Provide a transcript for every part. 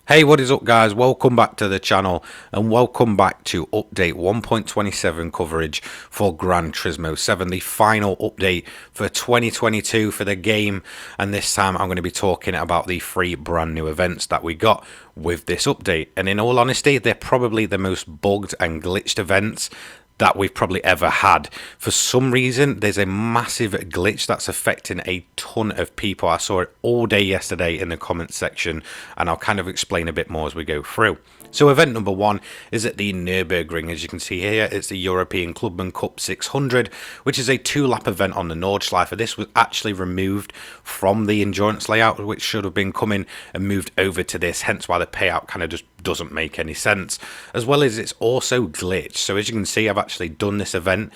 Hey, what is up guys? Welcome back to the channel and welcome back to update 1.27 coverage for Gran Turismo 7, the final update for 2022 for the game. And this time I'm going to be talking about the 3 brand new events that we got with this update. And in all honesty, they're probably the most bugged and glitched events that we've probably ever had. For some reason, there's a massive glitch that's affecting a ton of people. I saw it all day yesterday in the comments section, and I'll kind of explain a bit more as we go through. So event number 1 is at the Nurburgring. As you can see here, it's the European Clubman Cup 600, which is a 2-lap event on the Nordschleife. This was actually removed from the endurance layout, which should have been coming and moved over to this, hence why the payout kind of just doesn't make any sense. As well as it's also glitched. So as you can see, I've actually done this event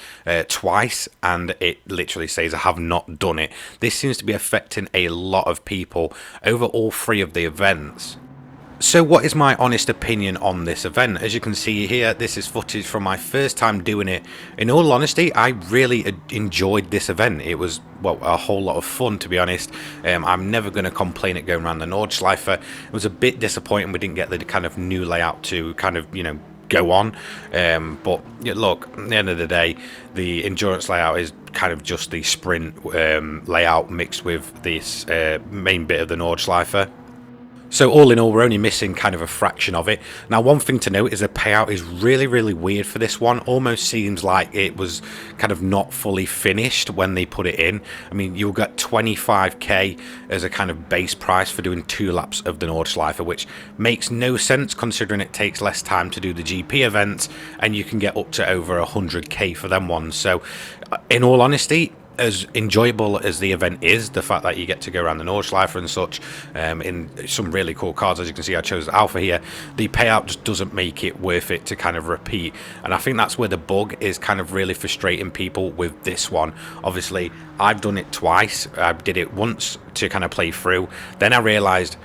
twice, and it literally says I have not done it. This seems to be affecting a lot of people over all 3 of the events. So what is my honest opinion on this event? As you can see here, this is footage from my first time doing it. In all honesty, I really enjoyed this event. It was, well, a whole lot of fun, to be honest. I'm never going to complain at going around the Nordschleife. It was a bit disappointing we didn't get the kind of new layout to kind of, you know, go on. But yeah, look, at the end of the day, the endurance layout is kind of just the sprint layout mixed with this main bit of the Nordschleife. So all in all, we're only missing kind of a fraction of it. Now, one thing to note is the payout is really weird for this one. Almost seems like it was kind of not fully finished when they put it in. I mean, you'll get 25k as a kind of base price for doing 2 laps of the Nordschleife, which makes no sense considering it takes less time to do the GP events, and you can get up to over 100k for them ones. So in all honesty, as enjoyable as the event is, the fact that you get to go around the Nordschleife and such in some really cool cars, as you can see I chose the Alpha here, the payout just doesn't make it worth it to kind of repeat. And I think that's where the bug is kind of really frustrating people with this one. Obviously, I've done it twice. I did it once to kind of play through, then I realized,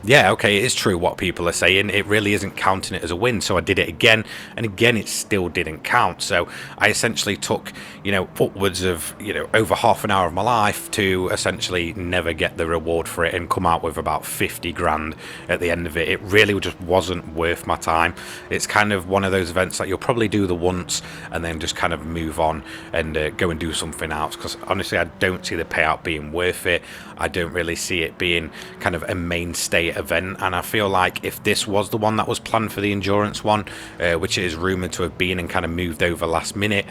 yeah, okay, it is true what people are saying. It really isn't counting it as a win. So I did it again, and again, it still didn't count. So I essentially took, you know, upwards of, you know, over half an hour of my life to essentially never get the reward for it and come out with about 50 grand at the end of it. It really just wasn't worth my time. It's kind of one of those events that you'll probably do the once and then just kind of move on and go and do something else. Because honestly, I don't see the payout being worth it. I don't really see it being kind of a mainstay event, and I feel like if this was the one that was planned for the endurance one, which it is rumored to have been and kind of moved over last minute,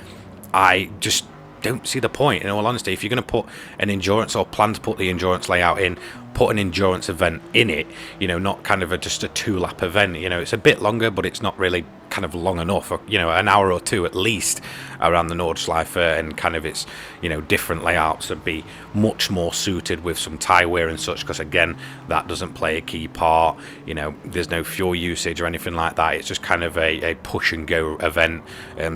I just don't see the point. In all honesty, if you're going to put an endurance or plan to put the endurance layout in, put an endurance event in it, you know, not kind of just a 2-lap event. You know, it's a bit longer, but it's not really kind of long enough, or, you know, an hour or 2 at least around the Nordschleife, and kind of its, you know, different layouts would be much more suited with some tyre wear and such, because again, that doesn't play a key part. You know, there's no fuel usage or anything like that. It's just kind of a push and go event.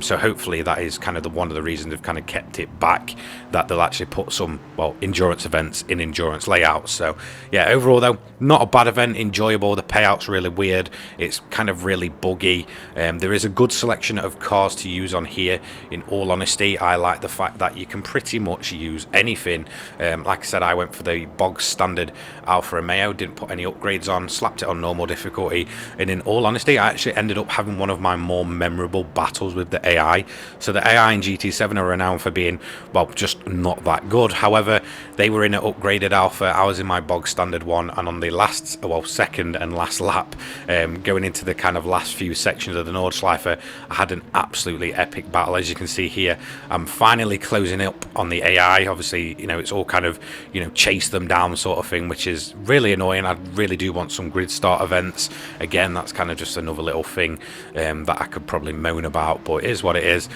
So hopefully that is kind of one of the reasons they've kind of kept it back, that they'll actually put some, well, endurance events in endurance layouts. So yeah, overall though, not a bad event, enjoyable. The payout's really weird, it's kind of really buggy. There is a good selection of cars to use on here. In all honesty, I like the fact that you can pretty much use anything. Like I said, I went for the bog standard Alfa Romeo, didn't put any upgrades on, slapped it on normal difficulty, and in all honesty, I actually ended up having one of my more memorable battles with the AI. So the AI in GT7 are renowned for being, well, just not that good. However, they were in an upgraded Alpha, I was in my bog standard one, and on the last, well, second and last lap, going into the kind of last few sections of the Nordschleife, I had an absolutely epic battle. As you can see here, I'm finally closing up on the AI. Obviously, you know, it's all kind of, you know, chase them down sort of thing, which is really annoying. I really do want some grid start events. Again, that's kind of just another little thing that I could probably moan about, but it is what it is.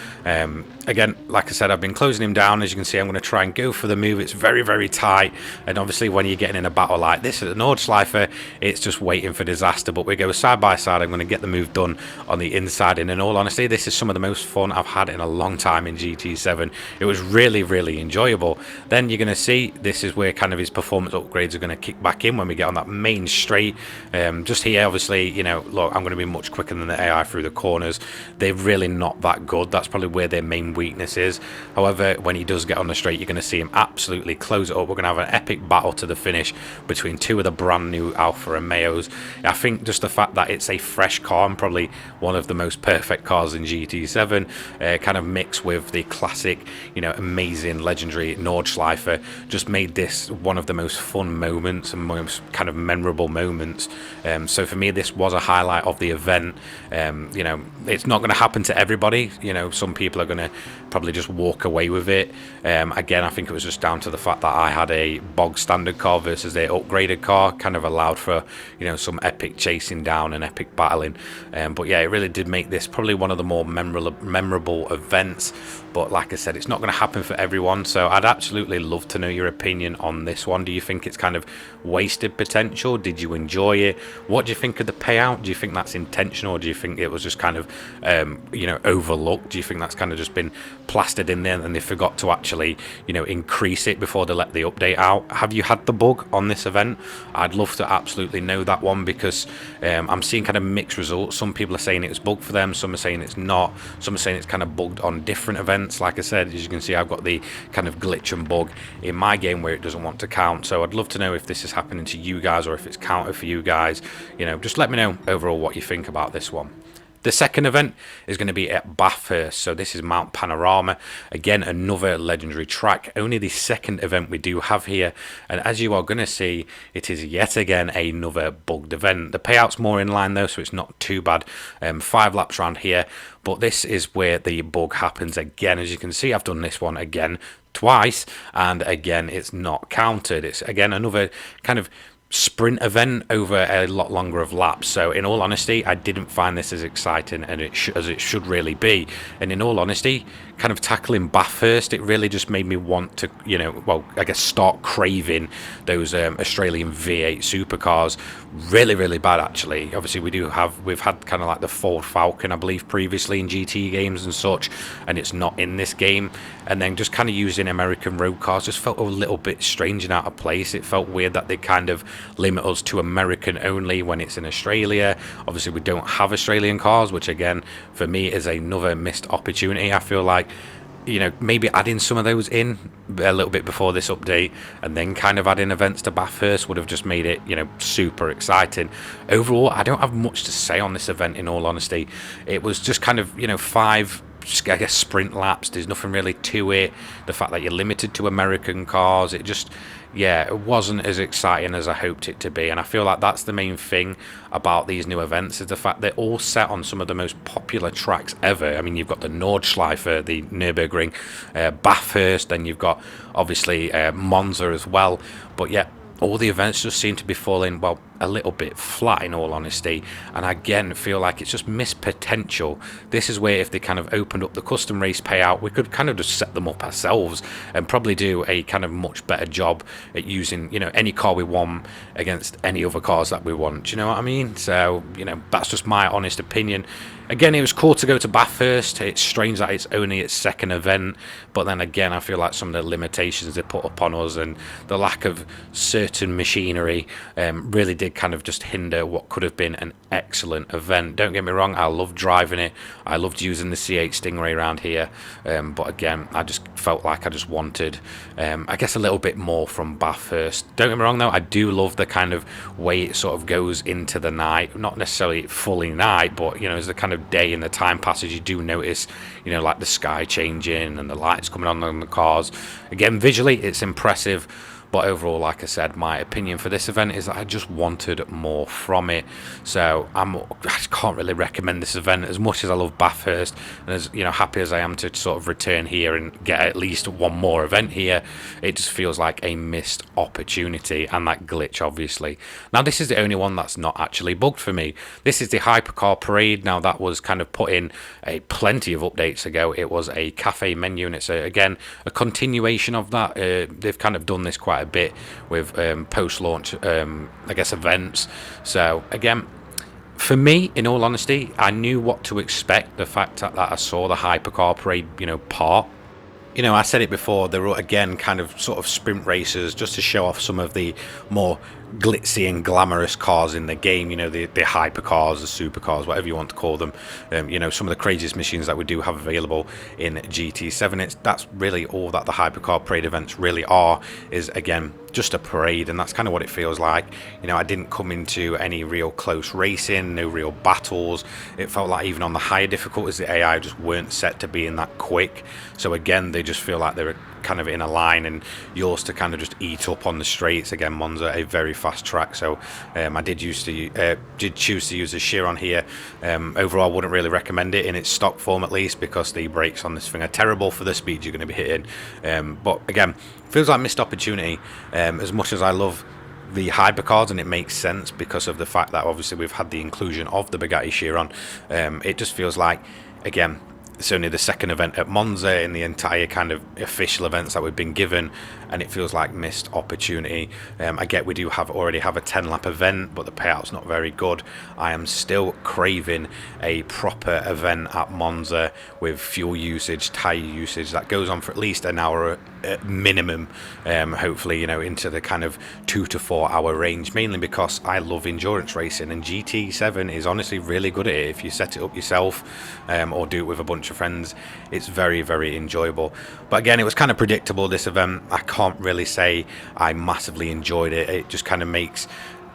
Again, like I said, I've been closing him down. As you can see, I'm going to try and go for the move. It's very tight, and obviously when you're getting in a battle like this at the Nordschleife, it's just waiting for disaster. But we go side by side. I'm going to get the move done on the the inside, and in all honesty, this is some of the most fun I've had in a long time in GT7. It was really, really enjoyable. Then you're going to see this is where kind of his performance upgrades are going to kick back in when we get on that main straight. Just here, obviously, you know, look, I'm going to be much quicker than the AI through the corners. They're really not that good. That's probably where their main weakness is. However, when he does get on the straight, you're going to see him absolutely close it up. We're going to have an epic battle to the finish between two of the brand new Alfa Romeos. I think just the fact that it's a fresh car and probably one of the most perfect cars in GT7, kind of mixed with the classic, you know, amazing, legendary Nordschleifer, just made this one of the most fun moments and most kind of memorable moments. So for me, this was a highlight of the event. You know, it's not going to happen to everybody. You know, some people are going to probably just walk away with it. Again, I think it was just down to the fact that I had a bog standard car versus their upgraded car, kind of allowed for, you know, some epic chasing down and epic battling. But yeah, it really did make this probably one of the more memorable events. But like I said, it's not going to happen for everyone, so I'd absolutely love to know your opinion on this one. Do you think it's kind of wasted potential? Did you enjoy it? What do you think of the payout? Do you think that's intentional, or do you think it was just kind of you know, overlooked? Do you think that's kind of just been plastered in there and they forgot to actually, you know, increase it before they let the update out? Have you had the bug on this event? I'd love to absolutely know that one, because I'm seeing kind of mixed results. Some people are saying it's bugged for them, some are saying it's not, some are saying it's kind of bugged on different events. Like I said, as you can see, I've got the kind of glitch and bug in my game where it doesn't want to count. So I'd love to know if this is happening to you guys or if it's counted for you guys. You know, just let me know overall what you think about this one. The second event is going to be at Bathurst, so this is Mount Panorama. Again, another legendary track, only the second event we do have here, and as you are going to see, it is yet again another bugged event. The payout's more in line though, so it's not too bad. 5 laps around here, but this is where the bug happens again. As you can see, I've done this one again twice, and again, it's not counted. It's again another kind of sprint event over a lot longer of laps. So in all honesty, I didn't find this as exciting and as it should really be. And in all honesty, kind of tackling Bathurst, it really just made me want to, you know, well, I guess start craving those Australian V8 supercars really, really bad actually. Obviously we've had kind of like the Ford Falcon, I believe, previously in GT games and such, and it's not in this game. And then just kind of using American road cars just felt a little bit strange and out of place. It felt weird that they kind of limit us to American only when it's in Australia. Obviously we don't have Australian cars, which again for me is another missed opportunity. I feel like, you know, maybe adding some of those in a little bit before this update and then kind of adding events to Bathurst would have just made it, you know, super exciting. Overall, I don't have much to say on this event, in all honesty. It was just kind of, you know, 5, I guess, sprint laps. There's nothing really to it. The fact that you're limited to American cars, it just, yeah, it wasn't as exciting as I hoped it to be. And I feel like that's the main thing about these new events, is the fact they're all set on some of the most popular tracks ever. I mean, you've got the Nordschleife, the Nurburgring, Bathurst, then you've got obviously Monza as well. But yeah, all the events just seem to be falling, well, a little bit flat, in all honesty. And I again feel like it's just missed potential. This is where if they kind of opened up the custom race payout, we could kind of just set them up ourselves and probably do a kind of much better job at using, you know, any car we want against any other cars that we want. Do you know what I mean? So, you know, that's just my honest opinion. Again, it was cool to go to Bathurst. It's strange that it's only its second event, but then again, I feel like some of the limitations they put upon us and the lack of certain machinery really did kind of just hinder what could have been an excellent event. Don't get me wrong, I loved driving it. I loved using the C8 Stingray around here, but again, I just felt like I just wanted, I guess, a little bit more from Bathurst. Don't get me wrong though, I do love the kind of way it sort of goes into the night, not necessarily fully night, but, you know, as the kind of day and the time passes, you do notice, you know, like the sky changing and the lights coming on the cars. Again, visually it's impressive, but overall, like I said, my opinion for this event is that I just wanted more from it. So I just can't really recommend this event as much as I love Bathurst, and as, you know, happy as I am to sort of return here and get at least one more event here. It just feels like a missed opportunity, and that glitch, obviously. Now, this is the only one that's not actually bugged for me. This is the Hypercar Parade. Now, that was kind of put in plenty of updates ago. It was a cafe menu, and it's again a continuation of that. They've kind of done this quite a bit with post-launch, I guess, events. So again, For me, in all honesty, I knew what to expect. The fact that I saw the Hypercar parade, part. I said it before, they were again kind of sort of sprint races just to show off some of the more glitzy and glamorous cars in the game, the hypercars, the supercars, whatever you want to call them. Some of the craziest machines that we do have available in GT7. That's really all that the Hypercar parade events really are, is again just a parade, and that's kind of what it feels like. I didn't come into any real close racing, no real battles. It felt like even on the higher difficulties, the AI just weren't set to being that quick. So again, they just feel like they're kind of in a line, and yours to kind of just eat up on the straights. Again, Monza, a very fast track, so I did choose to use the Chiron here. Overall, I wouldn't really recommend it in its stock form, at least, because the brakes on this thing are terrible for the speed you're going to be hitting. But again, feels like missed opportunity. As much as I love the hypercars, and it makes sense because of the fact that obviously we've had the inclusion of the Bugatti Chiron, it just feels like, again, it's only the second event at Monza in the entire kind of official events that we've been given, and it feels like missed opportunity. I get we do already have a 10-lap event, but the payout's not very good. I am still craving a proper event at Monza with fuel usage, tyre usage that goes on for at least an hour at minimum, hopefully into the kind of 2 to 4 hour range, mainly because I love endurance racing, and GT7 is honestly really good at it. If you set it up yourself, or do it with a bunch of friends, it's very, very enjoyable. But again, it was kind of predictable, this event. I can't really say I massively enjoyed it. It just kind of makes,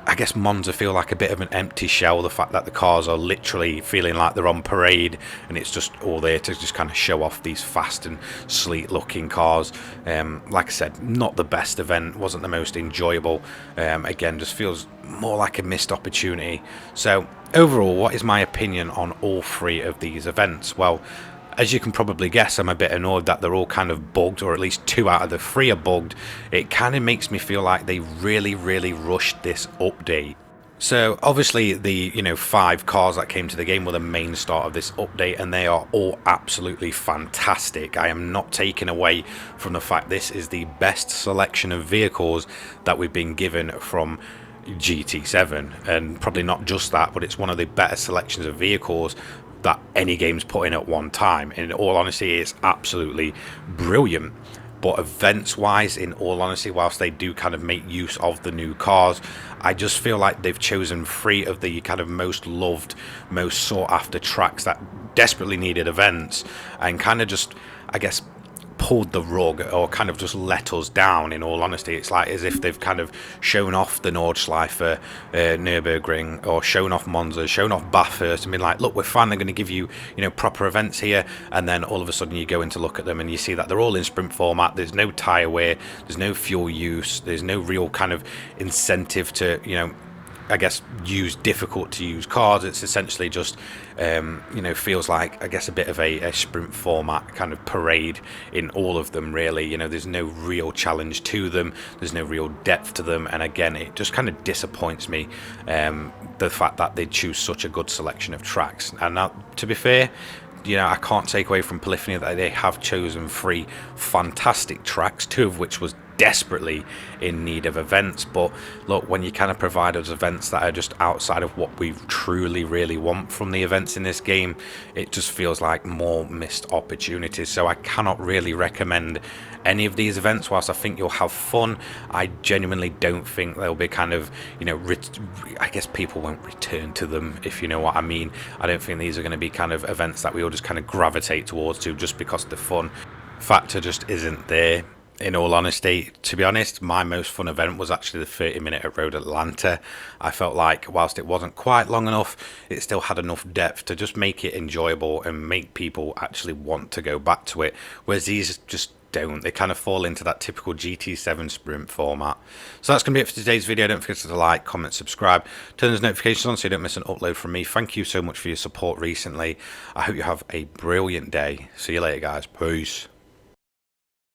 I guess, Monza feel like a bit of an empty shell. The fact that the cars are literally feeling like they're on parade, and it's just all there to just kind of show off these fast and sleek looking cars. Like I said, not the best event, wasn't the most enjoyable. Again, just feels more like a missed opportunity. So overall, what is my opinion on all three of these events? Well, as you can probably guess, I'm a bit annoyed that they're all kind of bugged, or at least 2 out of the 3 are bugged. It kind of makes me feel like they really, really rushed this update. So obviously the 5 cars that came to the game were the main start of this update, and they are all absolutely fantastic. I am not taking away from the fact this is the best selection of vehicles that we've been given from GT7, and probably not just that, but it's one of the better selections of vehicles that any game's put in at one time. In all honesty, it's absolutely brilliant. But events wise, in all honesty, whilst they do kind of make use of the new cars, I just feel like they've chosen 3 of the kind of most loved, most sought after tracks that desperately needed events, and kind of just, I guess, pulled the rug, or kind of just let us down. In all honesty, it's like as if they've kind of shown off the Nordschleife Nurburgring, or shown off Monza, shown off Bathurst, and been like, look, we're finally going to give you proper events here. And then all of a sudden you go in to look at them and you see that they're all in sprint format. There's no tyre wear, there's no fuel use, there's no real kind of incentive to I guess use difficult to use cars. It's essentially just feels like, I guess, a bit of a sprint format kind of parade in all of them, really. There's no real challenge to them, there's no real depth to them, and again, it just kind of disappoints me, the fact that they choose such a good selection of tracks. And now, to be fair, I can't take away from Polyphony that they have chosen 3 fantastic tracks, 2 of which was desperately in need of events. But look, when you kind of provide us events that are just outside of what we truly really want from the events in this game, it just feels like more missed opportunities. So I cannot really recommend any of these events. Whilst I think you'll have fun, I genuinely don't think they'll be kind of I guess people won't return to them, if you know what I mean. I don't think these are going to be kind of events that we all just kind of gravitate towards just because the fun factor just isn't there. In all honesty, to be honest, my most fun event was actually the 30-minute at Road Atlanta. I felt like whilst it wasn't quite long enough, it still had enough depth to just make it enjoyable and make people actually want to go back to it, whereas these just don't. They kind of fall into that typical GT7 sprint format. So that's going to be it for today's video. Don't forget to like, comment, subscribe, turn those notifications on so you don't miss an upload from me. Thank you so much for your support recently. I hope you have a brilliant day. See you later, guys. Peace.